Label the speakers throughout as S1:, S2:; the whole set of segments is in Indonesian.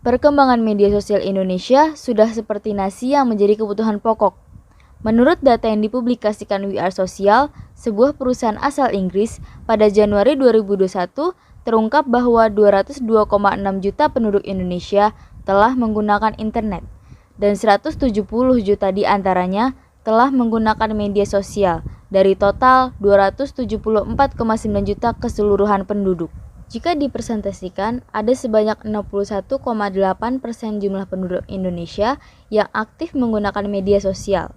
S1: Perkembangan media sosial Indonesia sudah seperti nasi yang menjadi kebutuhan pokok. Menurut data yang dipublikasikan We Are Social, sebuah perusahaan asal Inggris, pada Januari 2021 terungkap bahwa 202,6 juta penduduk Indonesia telah menggunakan internet, dan 170 juta di antaranya telah menggunakan media sosial dari total 274,9 juta keseluruhan penduduk. Jika dipresentasikan, ada sebanyak 61,8% jumlah penduduk Indonesia yang aktif menggunakan media sosial.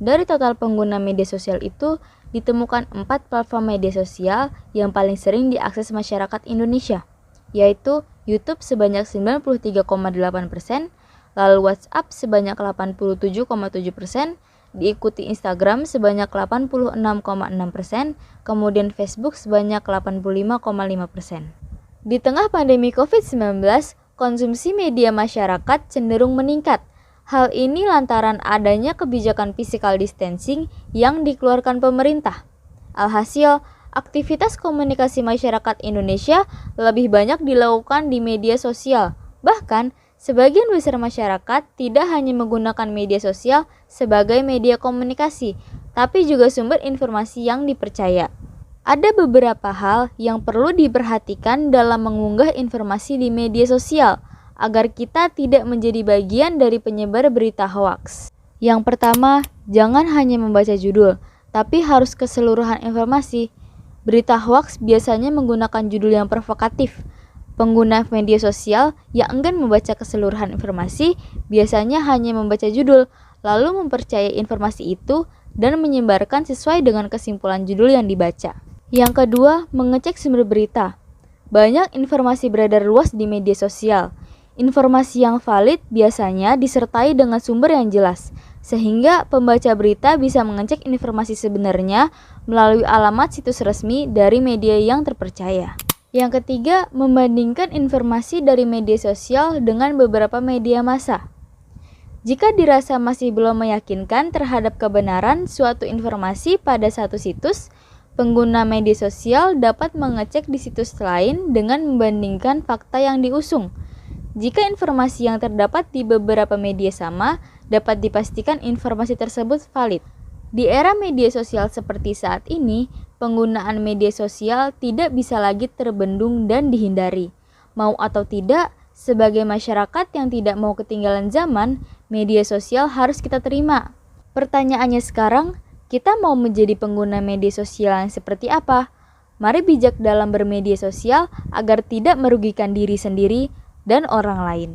S1: Dari total pengguna media sosial itu, ditemukan 4 platform media sosial yang paling sering diakses masyarakat Indonesia, yaitu YouTube sebanyak 93,8%, lalu WhatsApp sebanyak 87,7%, diikuti Instagram sebanyak 86,6%, kemudian Facebook sebanyak 85,5%. Di tengah pandemi COVID-19, konsumsi media masyarakat cenderung meningkat. Hal ini lantaran adanya kebijakan physical distancing yang dikeluarkan pemerintah. Alhasil, aktivitas komunikasi masyarakat Indonesia lebih banyak dilakukan di media sosial. Bahkan, sebagian besar masyarakat tidak hanya menggunakan media sosial sebagai media komunikasi, tapi juga sumber informasi yang dipercaya. Ada beberapa hal yang perlu diperhatikan dalam mengunggah informasi di media sosial, agar kita tidak menjadi bagian dari penyebar berita hoaks. Yang pertama, jangan hanya membaca judul, tapi harus keseluruhan informasi. Berita hoaks biasanya menggunakan judul yang provokatif. Pengguna media sosial yang enggan membaca keseluruhan informasi biasanya hanya membaca judul, lalu mempercayai informasi itu dan menyebarkan sesuai dengan kesimpulan judul yang dibaca. Yang kedua, mengecek sumber berita. Banyak informasi beredar luas di media sosial. Informasi yang valid biasanya disertai dengan sumber yang jelas, sehingga pembaca berita bisa mengecek informasi sebenarnya melalui alamat situs resmi dari media yang terpercaya. Yang ketiga, membandingkan informasi dari media sosial dengan beberapa media massa. Jika dirasa masih belum meyakinkan terhadap kebenaran suatu informasi pada satu situs, pengguna media sosial dapat mengecek di situs lain dengan membandingkan fakta yang diusung. Jika informasi yang terdapat di beberapa media sama, dapat dipastikan informasi tersebut valid. Di era media sosial seperti saat ini, penggunaan media sosial tidak bisa lagi terbendung dan dihindari. Mau atau tidak, sebagai masyarakat yang tidak mau ketinggalan zaman, media sosial harus kita terima. Pertanyaannya sekarang, kita mau menjadi pengguna media sosial yang seperti apa? Mari bijak dalam bermedia sosial agar tidak merugikan diri sendiri dan orang lain.